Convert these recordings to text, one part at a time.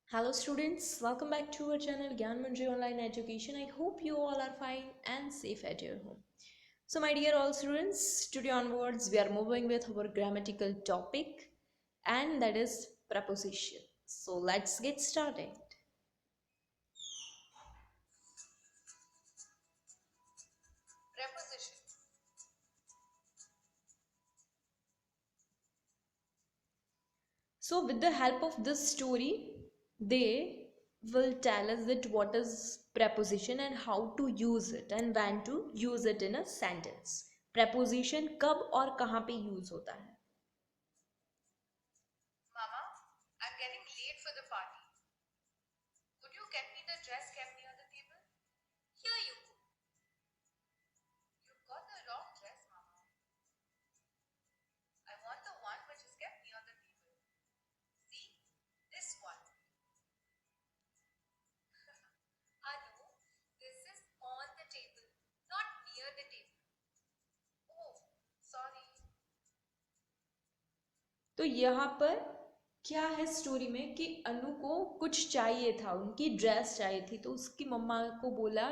Hello students, welcome back to our channel Gyan Manjari Online Education. I hope you all are fine and safe at your home. So my dear all students, today onwards we are moving with our grammatical topic and that is preposition. So let's get started. Preposition. So with the help of this story, they will tell us that what is preposition and how to use it and when to use it in a sentence. Preposition कब और कहाँ पे use होता है? Mama, I'm getting late for the party. Could you get me the dress kept near the table? Here you go. You've got the wrong dress, Mama. I want the one which is kept near the table. See? This one. Anu, this is on the table, not near the table. Oh, sorry. तो यहाँ पर क्या है story में कि अनु को कुछ चाहिए था, उनकी ड्रेस चाहिए थी, तो उसकी मम्मा को बोला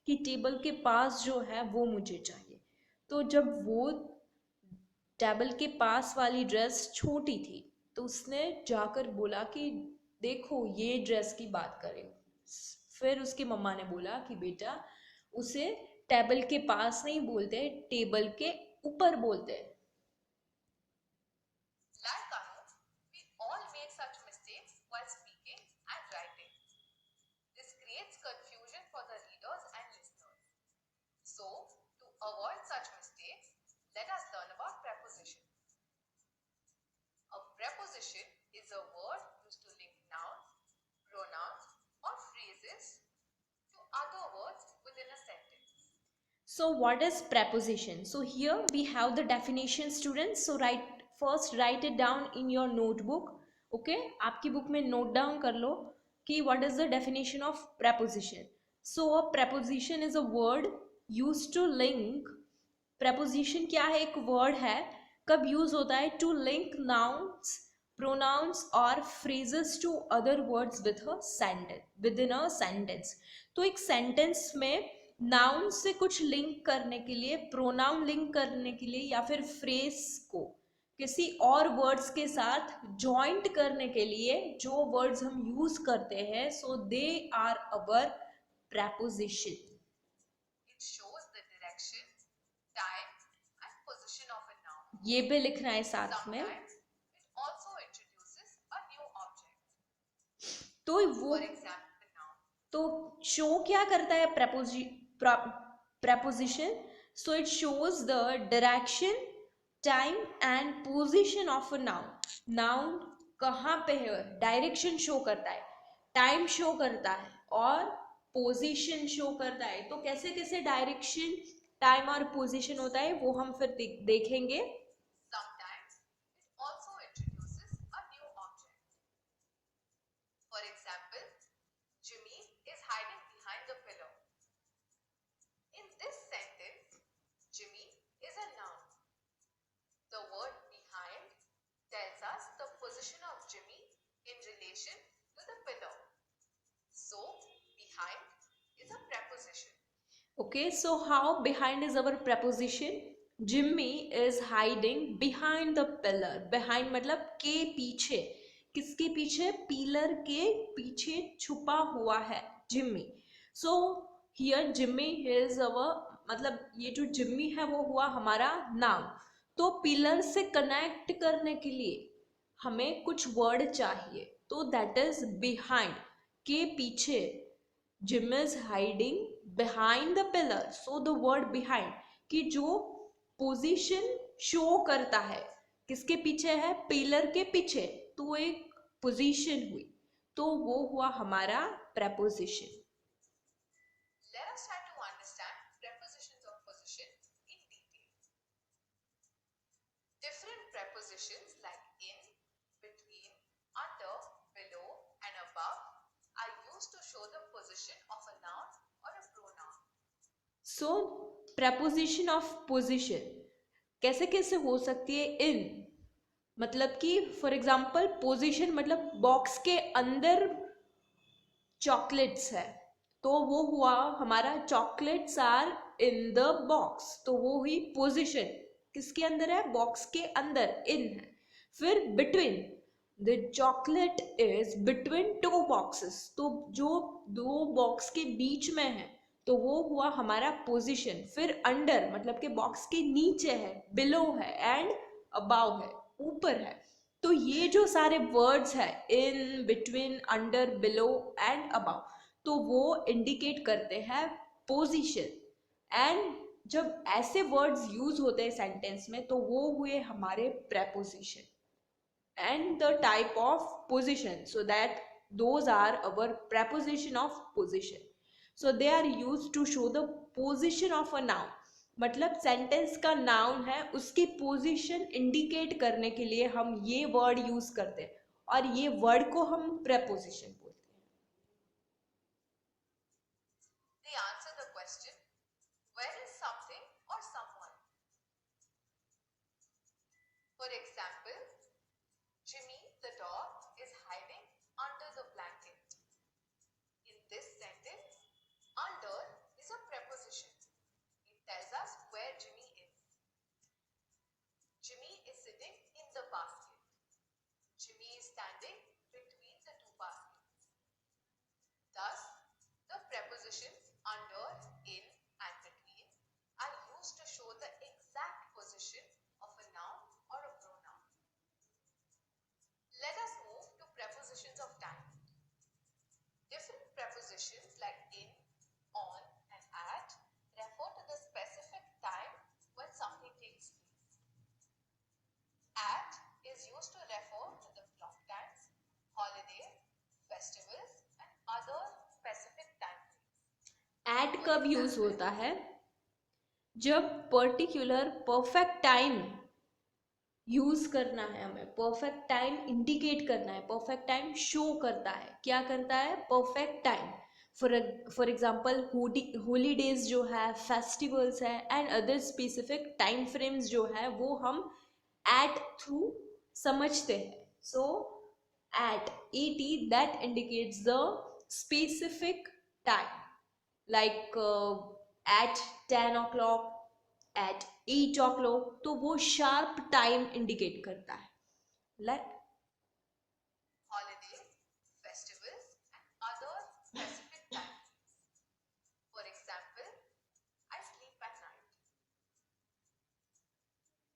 कि टेबल के पास जो है वो मुझे चाहिए। तो जब वो टेबल के पास वाली ड्रेस छोटी थी तो उसने जाकर बोला कि देखो ये ड्रेस की बात करें। फिर उसकी मम्मा ने बोला कि बेटा उसे टेबल के पास नहीं बोलते, टेबल के ऊपर बोलते हैं। Like Anu, we all make such mistakes while speaking and writing. This creates confusion for the readers and listeners. So, to avoid such mistakes, let us learn about preposition. A preposition is a word used to link nouns, pronouns, or phrases to other words within a sentence. So what is preposition? So here we have the definition students. So write it down in your notebook. Okay, आपकी book में note down कर लो कि what is the definition of preposition. So a preposition is a word used to link. Preposition क्या है? एक word है, कब use होता है? To link nouns, pronouns और phrases to other words with a sentence, within a sentence. तो एक sentence में नाउन से कुछ लिंक करने के लिए, प्रोनाउन लिंक करने के लिए या फिर फ्रेज को किसी और वर्ड्स के साथ जॉइंट करने के लिए जो वर्ड्स हम यूज करते हैं, so they are our preposition. It shows the direction, time, and position of a noun. ये भी लिखना है साथ में। Sometimes it also introduces a new object. तो वो For example, noun. तो शो क्या करता है preposition? So it shows the direction, time and position of a noun. Noun कहाँ पे है? डायरेक्शन शो करता है, टाइम शो करता है और पोजीशन शो करता है। तो कैसे कैसे डायरेक्शन, टाइम और पोजीशन होता है वो हम फिर देखेंगे। Sometimes it also introduces a new object. For example, Jimmy is hiding behind the pillow. In this sentence, Jimmy is a noun. The word behind tells us the position of Jimmy in relation to the pillow. So, behind is a preposition. Okay, so how behind is our preposition? Jimmy is hiding behind the pillar. Behind मतलब के पीछे, किसके पीछे? Pillar के पीछे छुपा हुआ है Jimmy. So here Jimmy is our, मतलब ये जो जिम्मी है वो हुआ हमारा नाम। तो पिलर से कनेक्ट करने के लिए हमें कुछ वर्ड चाहिए, तो दैट इज बिहाइंड, के पीछे। Jim is hiding behind the pillar. So the word behind कि जो पोजीशन शो करता है किसके पीछे है? पिलर के पीछे, तो एक पोजीशन हुई, तो वो हुआ हमारा preposition. Let us try to understand prepositions of position in detail. Different prepositions like in, between, under, below, and above are used to show the position of a noun or a pronoun. So preposition of position कैसे कैसे हो सकती है? In मतलब कि for example position मतलब box के अंदर चॉकलेट्स है, तो वो हुआ हमारा chocolates are in the box, तो वो हुई पोजीशन, किसके अंदर है, बॉक्स के अंदर, इन है। फिर between, the chocolate is between two boxes, तो जो दो बॉक्स के बीच में है तो वो हुआ हमारा पोजीशन। फिर अंडर मतलब कि बॉक्स के नीचे है, बिलो है, एंड अबाव है, ऊपर है। तो ये जो सारे वर्ड्स है, in, between, under, below and above, तो वो इंडिकेट करते हैं पोजीशन। एंड जब ऐसे वर्ड्स यूज होते हैं सेंटेंस में तो वो हुए हमारे preposition and the type of position, so that those are our preposition of position. So they are used to show the position of a noun, मतलब सेंटेंस का नाउन है उसकी पोजीशन इंडिकेट करने के लिए हम ये वर्ड यूज करते हैं, और ये वर्ड को हम प्रेपोजिशन बोलते हैं। They answer the question, where is something or someone? For example, Jimmy the dog is hiding under the blanket. In this sentence, under is a preposition. It tells us where Jimmy is. Jimmy is sitting in the basket. Jimmy is standing between the two baskets. Thus, the prepositions under, in, and between are used to show the exact position of a noun or a pronoun. Let us move to prepositions of time. Different prepositions like in, on, and at refer to the specific time when something takes place. At is used to refer to the clock times, holidays, festivals, and other specific time frames. At कब use होता है, जब particular perfect time use करना है, हमें perfect time indicate करना है, perfect time show करता है, क्या करता है, perfect time. For example holidays जो है, फेस्टिवल्स है, and other specific time frames जो है वो हम एट थ्रू समझते हैं। So at, A T, that indicates the specific time, like at 10 o'clock, at 8 o'clock, तो वो शार्प टाइम इंडिकेट करता है। Like Holidays, festivals, and other specific time frames. For example, I sleep at night.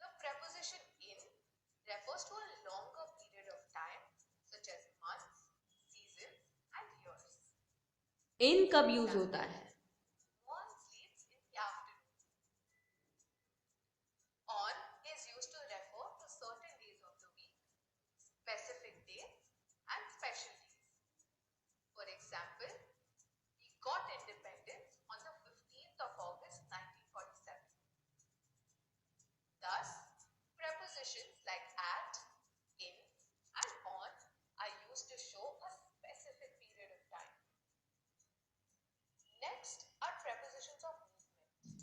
The preposition in refers to a longer period of time, such as months, seasons, and years. इन कब use होता है, One sleeps in the afternoon. On is used to refer to certain days of the week, specific days, and special days. For example, we got independence on the 15th of August 1947. Thus, prepositions like at, in, and on are used to show a specific period of time. Next are prepositions of movement.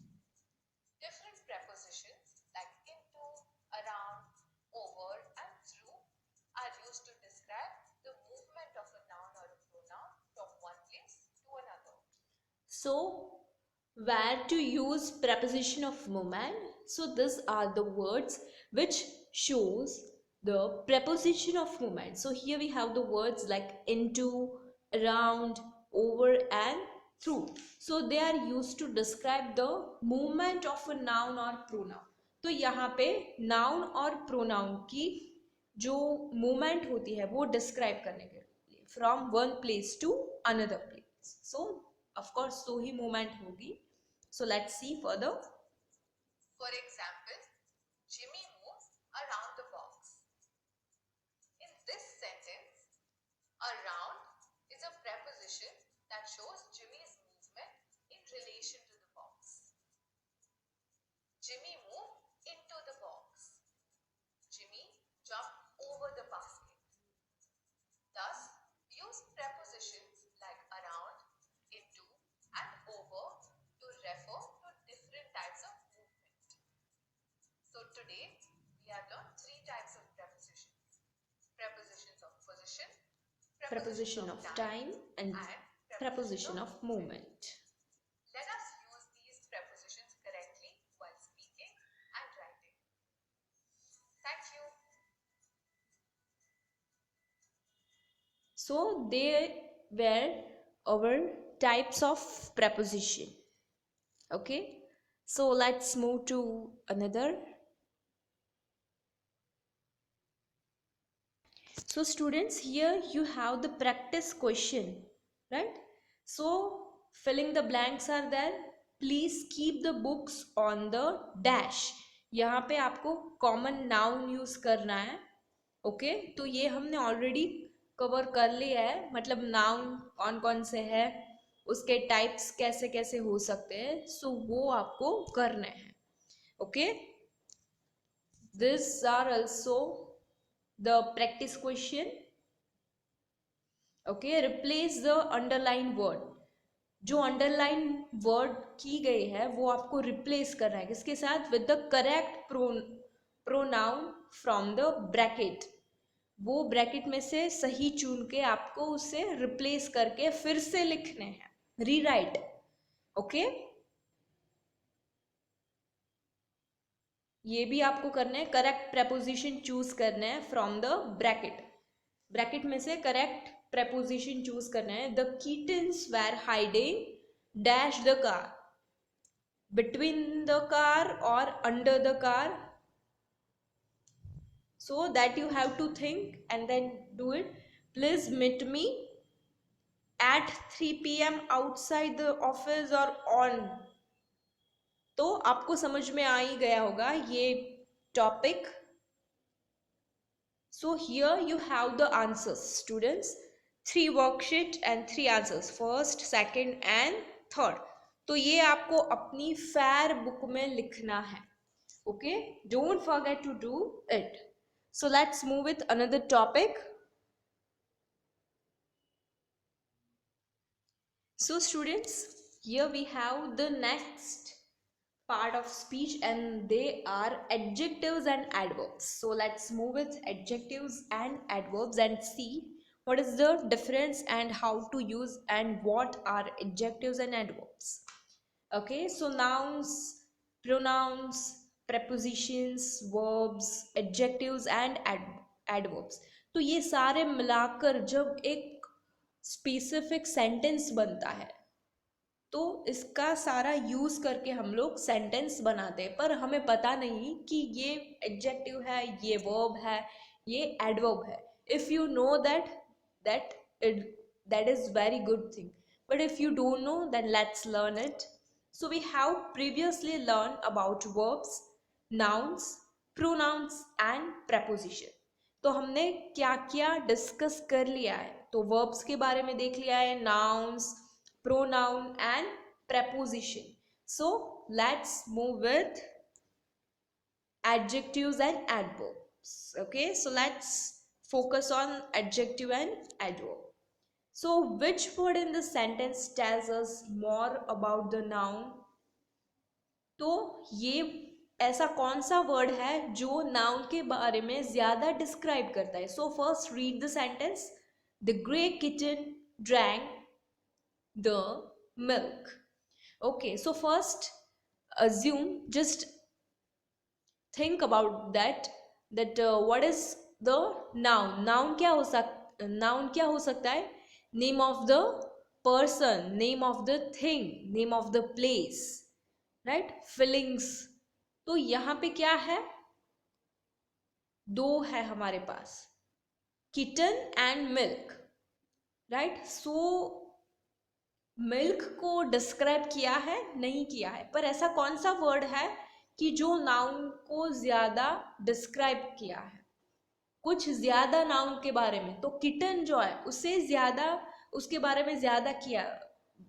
Different prepositions like into, around, over, and through are used to describe the movement of a noun or a pronoun from one place to another. so where to use preposition of movement, so these are the words which shows the preposition of movement. So here we have the words like into, around, over, and through, so they are used to describe the movement of a noun or pronoun. तो यहाँ पे noun और pronoun की जो movement होती है वो describe करने के लिए, from one place to another place, so of course so he movement होगी. So let's see further. For example, Jimmy moves around the box. In this sentence, around is a preposition that shows Jimmy's movement in relation to the box. Jimmy moved into the box. Jimmy jumped over the basket. Thus, we use prepositions like around, into, and over to refer to different types of movement. So today, we have learned three types of prepositions. Prepositions of position, Preposition of time and preposition of movement. Let us use these prepositions correctly while speaking and writing. Thank you. So they were our types of preposition. Okay, so let's move to another. So students, here you have the practice question, right? So filling the blanks are there. Please keep the books on the dash. यहाँ पे आपको common noun use करना है. Okay तो ये हमने already cover कर लिया है, मतलब नाउन कौन कौन से है, उसके टाइप्स कैसे कैसे हो सकते हैं, सो वो आपको करना है. Okay this are also the practice question. Okay replace the underline word. जो अंडरलाइन वर्ड की गई है वो आपको रिप्लेस करना है किसके साथ, with the correct pronoun from the bracket. वो ब्रैकेट में से सही चुन के आपको उसे रिप्लेस करके फिर से लिखने हैं, रीराइट. ओके ये भी आपको करना है. करेक्ट प्रेपोजिशन चूज करना है फ्रॉम द ब्रैकेट. ब्रैकेट में से करेक्ट प्रेपोजिशन चूज करना है. The kittens were hiding dash the car, between the car और under the car. So that you have to think and then do it. Please meet me at 3 PM outside the office or on. तो आपको समझ में आ ही गया होगा ये topic. So here you have the answers students. 3 worksheet and 3 answers, first, second and third. तो ये आपको अपनी फेयर बुक में लिखना है. Okay, don't forget to do it. So let's move with another topic. So students, here we have the next part of speech and they are adjectives and adverbs. So let's move with adjectives and adverbs and see what is the difference and how to use and what are adjectives and adverbs. Okay, so nouns, pronouns, prepositions, verbs, adjectives and adverbs. तो ये सारे मिलाकर जब एक specific sentence बनता है तो इसका सारा यूज करके हम लोग सेंटेंस बनाते हैं, पर हमें पता नहीं कि ये एडजेक्टिव है, ये वर्ब है, ये एडवर्ब है. If you know that is very good thing, but if you don't know then let's learn it. So we have previously learned about verbs, nouns, pronouns and preposition. तो हमने क्या क्या discuss कर लिया है, तो verbs के बारे में देख लिया है, nouns, pronoun and preposition. So let's move with adjectives and adverbs. Okay, so let's focus on adjective and adverb. So which word in the sentence tells us more about the noun? तो ये ऐसा कौन सा word है जो noun के बारे में ज्यादा डिस्क्राइब करता है. So first read the sentence. The grey kitten drank the milk. Okay, so first assume, just think about that what is the noun. Noun क्या हो सकता है? Name of the person, name of the thing, name of the place, right? Feelings. तो यहाँ पे क्या है, दो है हमारे पास, kitten and milk, right? So milk को डिस्क्राइब किया है, नहीं किया है, पर ऐसा कौन सा वर्ड है कि जो नाउन को ज्यादा डिस्क्राइब किया है, कुछ ज्यादा नाउन के बारे में. तो किटन जो है उससे ज्यादा, उसके बारे में ज्यादा किया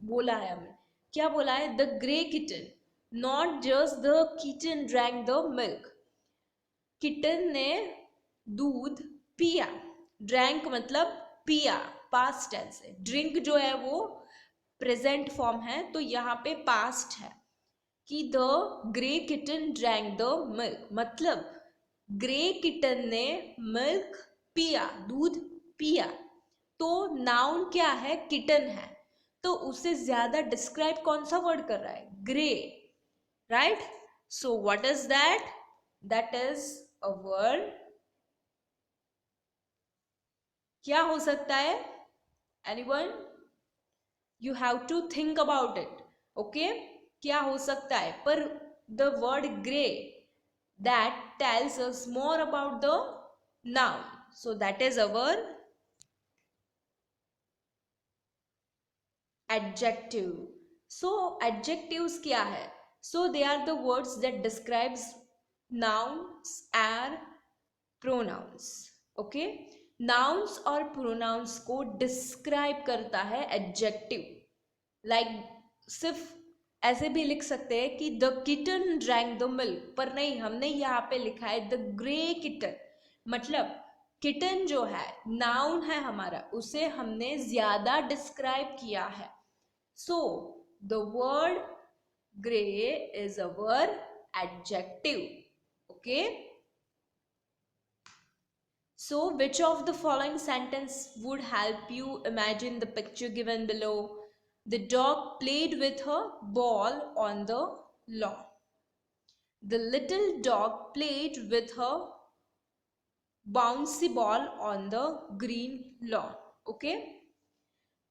बोला है हमें. क्या बोला है? The grey kitten, not just the kitten drank the milk. Kitten ने दूध पिया. ड्रैंक मतलब पिया, पास्ट टेंस है. ड्रिंक जो है वो प्रेजेंट फॉर्म है, तो यहाँ पे पास्ट है कि the grey kitten drank the milk, मतलब ग्रे किटन ने मिल्क पिया, दूध पिया. तो नाउन क्या है? किटन है. तो उससे ज्यादा डिस्क्राइब कौन सा वर्ड कर रहा है? Grey, right? So what is that? That is a word, क्या हो सकता है? Anyone? You have to think about it, okay? क्या हो सकता है? पर the word grey, that tells us more about the noun, so that is our adjective. So adjectives क्या है? So they are the words that describes nouns and pronouns. Okay, nouns और pronouns को describe करता है adjective. Like सिर्फ ऐसे भी लिख सकते हैं कि the kitten drank the milk, पर नहीं, हमने यहाँ पे लिखा है the grey kitten. मतलब किटन जो है नाउन है हमारा, उसे हमने ज्यादा डिस्क्राइब किया है. So the word gray is our adjective. Okay. So which of the following sentence would help you imagine the picture given below? The dog played with her ball on the lawn. The little dog played with her bouncy ball on the green lawn. Okay.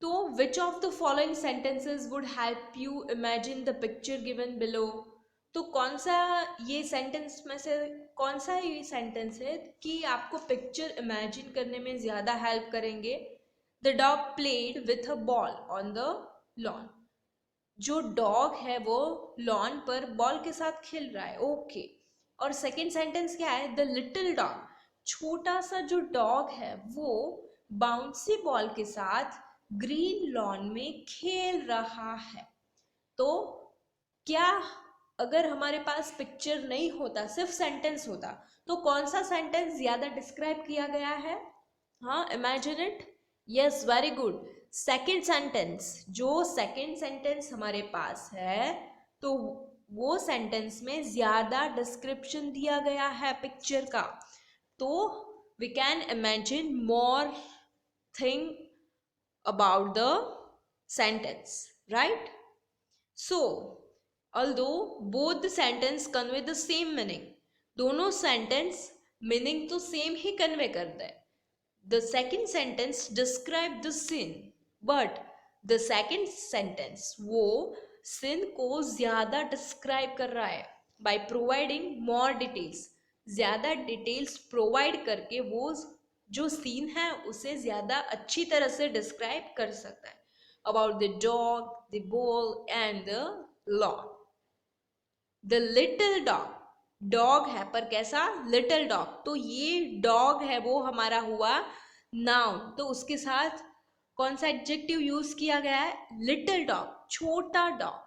तो which of the following sentences would help you imagine the picture given below? तो कौन सा ये sentence में से कौन सा ये सेंटेंस है कि आपको पिक्चर इमेजिन करने में ज़्यादा हेल्प करेंगे? The dog played with a ball on the lawn. जो डॉग है वो लॉन पर बॉल के साथ खेल रहा है. ओके. और सेकेंड सेंटेंस क्या है? द लिटिल डॉग, छोटा सा जो डॉग है वो बाउंसी बॉल के साथ ग्रीन लॉन में खेल रहा है. तो क्या अगर हमारे पास पिक्चर नहीं होता, सिर्फ सेंटेंस होता, तो कौन सा सेंटेंस ज्यादा डिस्क्राइब किया गया है? हाँ, imagine it. Yes, very good. Second sentence. जो सेकेंड सेंटेंस हमारे पास है तो वो सेंटेंस में ज्यादा डिस्क्रिप्शन दिया गया है पिक्चर का. तो we can imagine more thing about the sentence, right? So although both the sentence convey the same meaning, दोनों sentence meaning तो same ही convey करता है. The second sentence describe the sin, but the second sentence वो sin को ज़्यादा describe कर रहा है by providing more details. ज़्यादा details provide करके वो जो सीन है उसे ज़्यादा अच्छी तरह से डिस्क्राइब कर सकता है. About the dog, the ball and the lawn. The little dog, dog है पर कैसा? Little dog. तो ये डॉग है वो हमारा हुआ नाउन, तो उसके साथ कौन सा एडजेक्टिव यूज किया गया है? लिटिल डॉग, छोटा dog.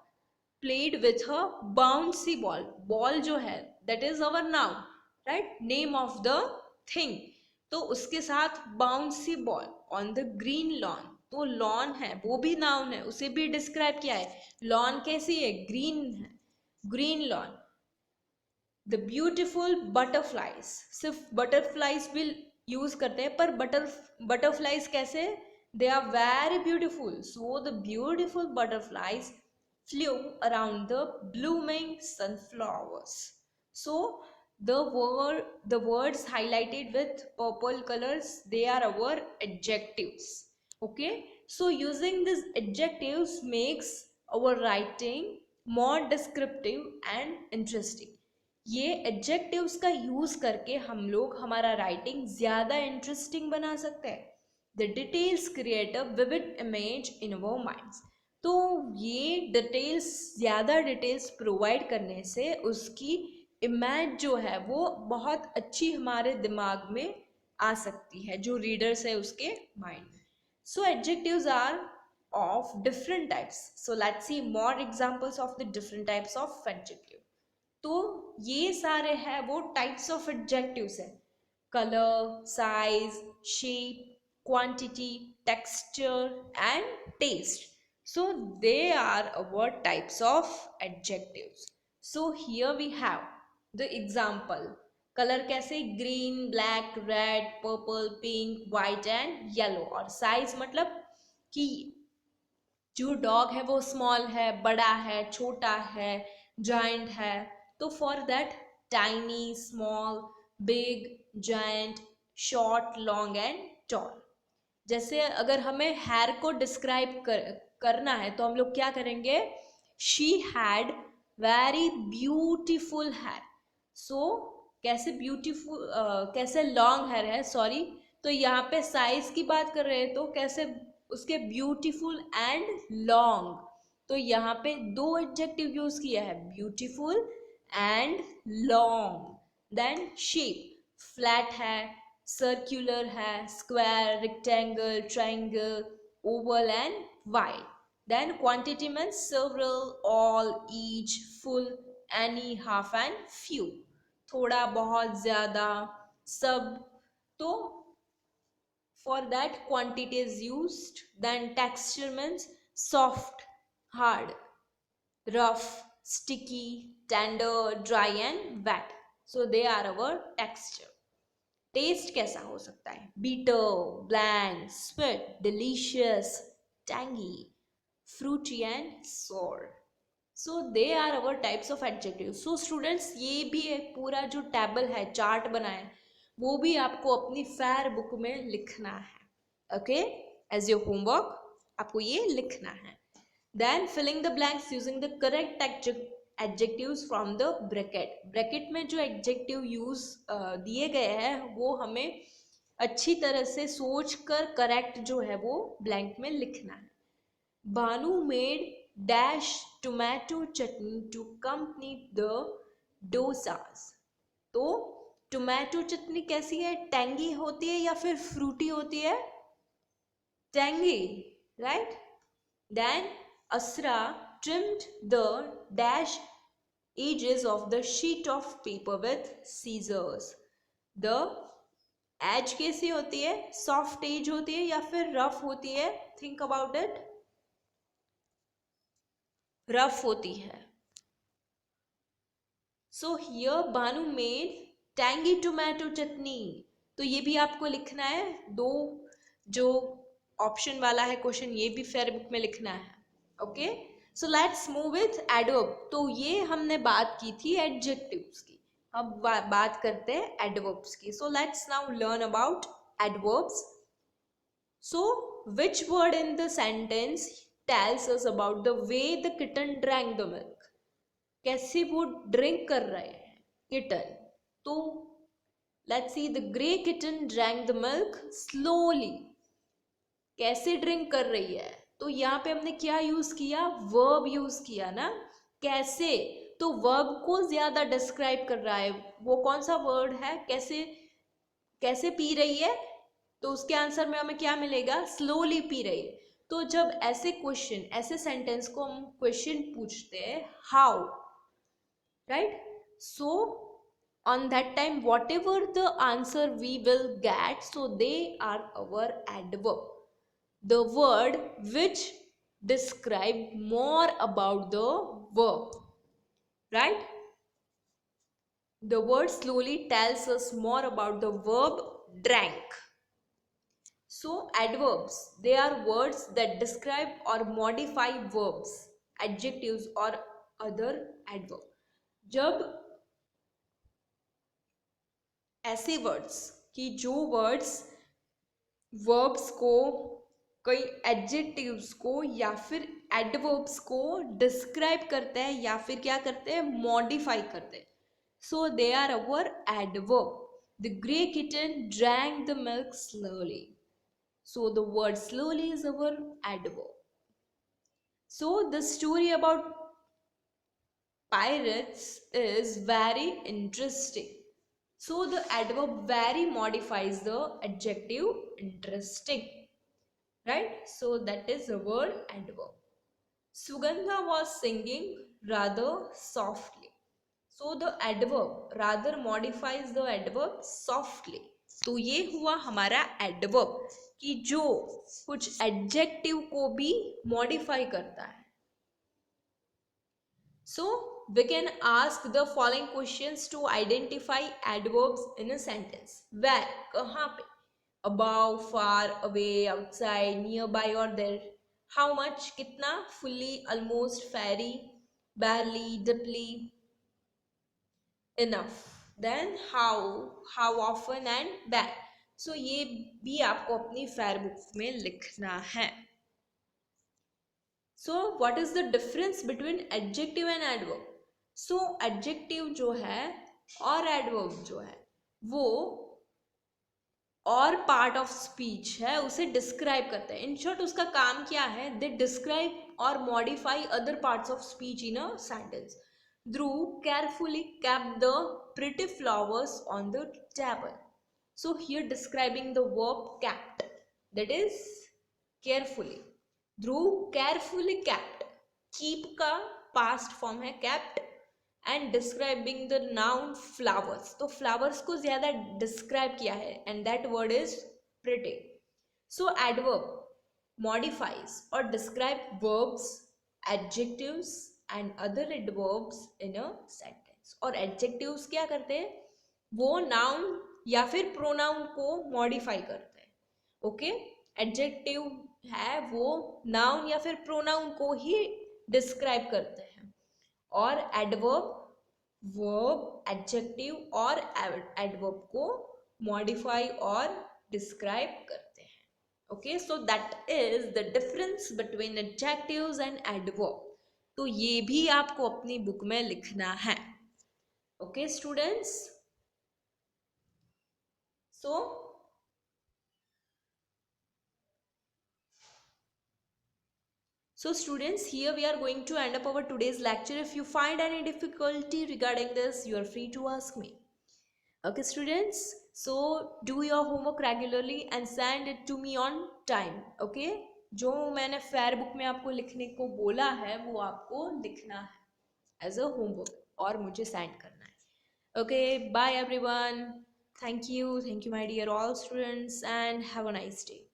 Played with a bouncy ball, ball जो है that is our noun, right? Name of the thing. तो उसके साथ bouncy ball on the green lawn. तो लॉन है वो भी नाउन है, उसे भी डिस्क्राइब किया है. लॉन कैसी है? ग्रीन है, green lawn. The beautiful butterflies, सिर्फ बटरफ्लाइज भी यूज करते हैं, पर बटरफ्लाइज कैसे? They are very beautiful. So the beautiful butterflies flew around the blooming sunflowers. So the words highlighted with purple colors, they are our adjectives. Okay, so using these adjectives makes our writing more descriptive and interesting. ये adjectives का use करके हम लोग हमारा writing ज्यादा interesting बना सकते हैं. The details create a vivid image in our minds. तो ये डिटेल्स, ज़्यादा डिटेल्स प्रोवाइड करने से उसकी इमेज जो है वो बहुत अच्छी हमारे दिमाग में आ सकती है, जो रीडर्स है उसके माइंड में. So adjectives are of different types. So let's see more examples of the different types of adjective. तो ये सारे हैं वो टाइप्स ऑफ एडजेक्टिव्स हैं. Colour, size, shape, quantity, texture and taste. So they are our types of adjectives. So here we have the example. Color कैसे? green, black, red, purple, pink, white and yellow. और size मतलब कि जो dog है वो small है, बड़ा है, छोटा है, जायंट है, तो for that tiny, small, big, giant, short, long and tall. जैसे अगर हमें हेयर को डिस्क्राइब करना है तो हम लोग क्या करेंगे, she had very beautiful hair. So कैसे ब्यूटीफुल, कैसे लॉन्ग हेयर है, सॉरी, तो यहाँ पे साइज की बात कर रहे हैं तो कैसे उसके ब्यूटीफुल एंड लॉन्ग, तो यहाँ पे दो एडजेक्टिव यूज किया है, beautiful and long. Then shape, flat है, सर्कुलर है, square, rectangle, triangle, oval and wide. Then quantity means several, all, each, full, any, half and few, थोड़ा, बहुत, ज्यादा, सब, तो for that quantity is used. Then texture means soft, hard, rough, sticky, tender, dry and wet, so they are our texture. Taste कैसा हो सकता है, bitter, bland, sweet, delicious, tangy, fruity and sour. So they are our types of adjective. So students, ये भी एक पूरा जो table है, चार्ट बना है, वो भी आपको अपनी फेयर बुक में लिखना है। ओके, एज योर होमवर्क आपको ये लिखना है। Then filling the blanks using the correct adjectives from the bracket. Bracket में जो एडजेक्टिव यूज दिए गए हैं वो हमें अच्छी तरह से सोच कर करेक्ट जो है वो ब्लैंक में लिखना है। Banu made dash tomato chutney to accompany the dosas. तो टोमेटो चटनी कैसी है, टेंगी होती है या फिर फ्रूटी होती है, tangy, right. Then Asra trimmed the dash edges of the sheet of paper with scissors. the edge कैसी होती है, सॉफ्ट एज होती है या फिर रफ होती है, थिंक अबाउट इट, रफ होती है। So here Banu made tangy tomato chutney, तो ये भी आपको लिखना है, दो जो ऑप्शन वाला है क्वेश्चन ये भी फेयर बुक में लिखना है। Okay, so let's move with adverb. तो ये हमने बात की थी एडजेक्टिव्स की, अब बात करते हैं एडवर्ब्स की। So let's now learn about adverbs. So which word in the sentence tells us about the way the kitten drank the milk, कैसे वो ड्रिंक कर रहे हैं किटन, तो let's see, the grey kitten drank the milk slowly, कैसे drink कर रही है, तो यहाँ पे हमने क्या यूज किया, वर्ब यूज किया ना, कैसे, तो वर्ब को ज्यादा डिस्क्राइब कर रहा है, वो कौन सा वर्ड है, कैसे, कैसे पी रही है, तो उसके आंसर में हमें क्या मिलेगा, स्लोली पी रही है। तो जब ऐसे क्वेश्चन, ऐसे सेंटेंस को हम क्वेश्चन पूछते हैं, how, right, so on that time whatever the answer we will get, so they are our adverb, the word which describe more about the verb, right. The word slowly tells us more about the verb drank. So adverbs, they are words that describe or modify verbs, adjectives or other adverb। जब ऐसे words कि जो words verbs को, कई adjectives को या फिर adverbs को डिस्क्राइब करते हैं या फिर क्या करते हैं, मॉडिफाई करते हैं, so they are our adverb. The grey kitten drank the milk slowly, so the word slowly is our adverb. So the story about pirates is very interesting. So the adverb very modifies the adjective interesting, right? So that is the word adverb. Sugandha was singing rather softly. So the adverb rather modifies the adverb softly. तो ये हुआ हमारा adverb कि जो कुछ adjective को भी modify करता है। So we can ask the following questions to identify adverbs in a sentence. Where, कहाँ पे, above, far, away, outside, nearby or there. How much कितना, fully, almost, Pheri, barely, deeply, enough, then how often and where. So ये भी आपको अपनी fair book में लिखना है. So what is the difference between adjective and adverb? So adjective जो है और adverb जो है वो और पार्ट ऑफ स्पीच है, उसे डिस्क्राइब करता है. इन शॉर्ट उसका काम क्या है, दे डिस्क्राइब और modify other parts of speech in a sentence. Dhruv carefully kept the pretty flowers on the table. So here describing the verb kept, that is carefully. Dhruv carefully kept, keep का past form है kept, and describing the noun flowers, तो flowers को ज्यादा describe किया है and that word is pretty. So adverb modifies or describe verbs, adjectives and other adverbs in a sentence. और adjectives क्या करते हैं, वो नाउन या फिर प्रोनाउन को मॉडिफाई करते हैं. ओके, एडजेक्टिव है वो नाउन या फिर प्रोनाउन को ही डिस्क्राइब करते हैं, और एडवर्ब वर्ब, एडजेक्टिव और एडवर्ब को मॉडिफाई और डिस्क्राइब करते हैं. Okay, so that is the difference between adjectives and adverb. तो ये भी आपको अपनी बुक में लिखना है. Okay students, So students, here we are going to end up our today's lecture. If you find any difficulty regarding this, you are free to ask me. Okay students, so do your homework regularly and send it to me on time. Okay, जो मैंने fair book में आपको लिखने को बोला है वो आपको लिखना है एज अ होमवर्क और मुझे सेंड करना है. Okay, bye everyone. Thank you my dear all students and have a nice day.